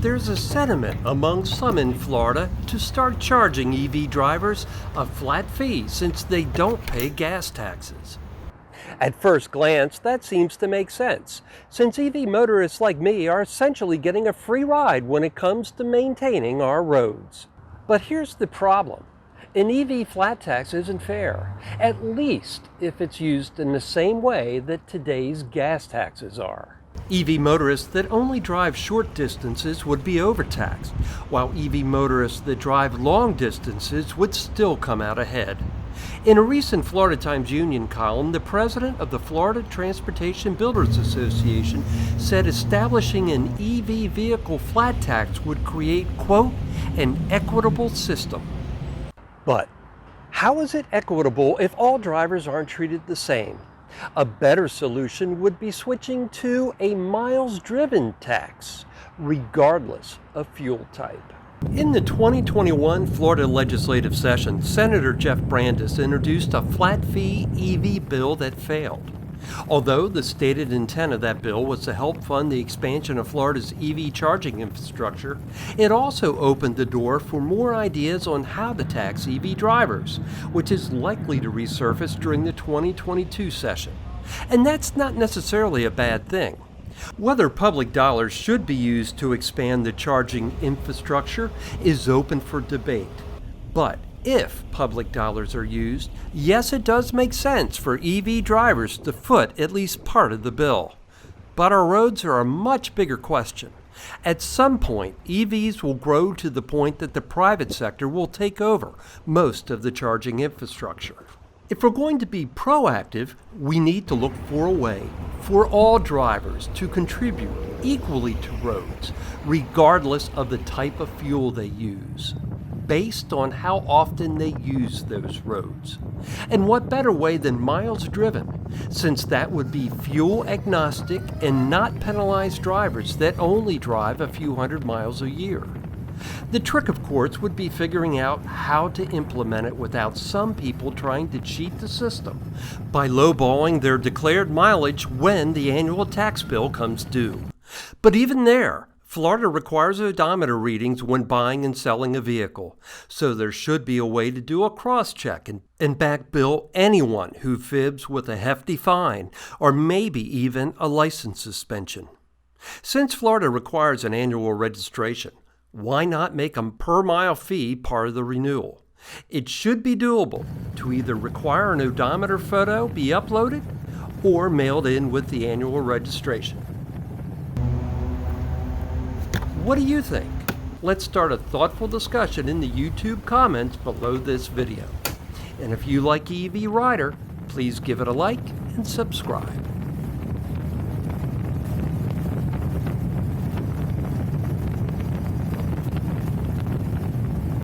there's a sentiment among some in Florida to start charging EV drivers a flat fee since they don't pay gas taxes. At first glance, that seems to make sense, since EV motorists like me are essentially getting a free ride when it comes to maintaining our roads. But here's the problem. An EV flat tax isn't fair, at least if it's used in the same way that today's gas taxes are. EV motorists that only drive short distances would be overtaxed, while EV motorists that drive long distances would still come out ahead. In a recent Florida Times Union column, the president of the Florida Transportation Builders Association said establishing an EV vehicle flat tax would create, quote, an equitable system. But how is it equitable if all drivers aren't treated the same? A better solution would be switching to a miles-driven tax, regardless of fuel type. In the 2021 Florida legislative session, Senator Jeff Brandes introduced a flat-fee EV bill that failed. Although the stated intent of that bill was to help fund the expansion of Florida's EV charging infrastructure, it also opened the door for more ideas on how to tax EV drivers, which is likely to resurface during the 2022 session. And that's not necessarily a bad thing. Whether public dollars should be used to expand the charging infrastructure is open for debate. But if public dollars are used, yes, it does make sense for EV drivers to foot at least part of the bill. But our roads are a much bigger question. At some point, EVs will grow to the point that the private sector will take over most of the charging infrastructure. If we're going to be proactive, we need to look for a way for all drivers to contribute equally to roads, regardless of the type of fuel they use, based on how often they use those roads. And what better way than miles driven, since that would be fuel agnostic and not penalize drivers that only drive a few hundred miles a year. The trick, of course, would be figuring out how to implement it without some people trying to cheat the system by lowballing their declared mileage when the annual tax bill comes due. But even there, Florida requires odometer readings when buying and selling a vehicle, so there should be a way to do a cross-check and back bill anyone who fibs with a hefty fine or maybe even a license suspension. Since Florida requires an annual registration, why not make a per-mile fee part of the renewal? It should be doable to either require an odometer photo be uploaded or mailed in with the annual registration. What do you think? Let's start a thoughtful discussion in the YouTube comments below this video. And if you like EV Rider, please give it a like and subscribe.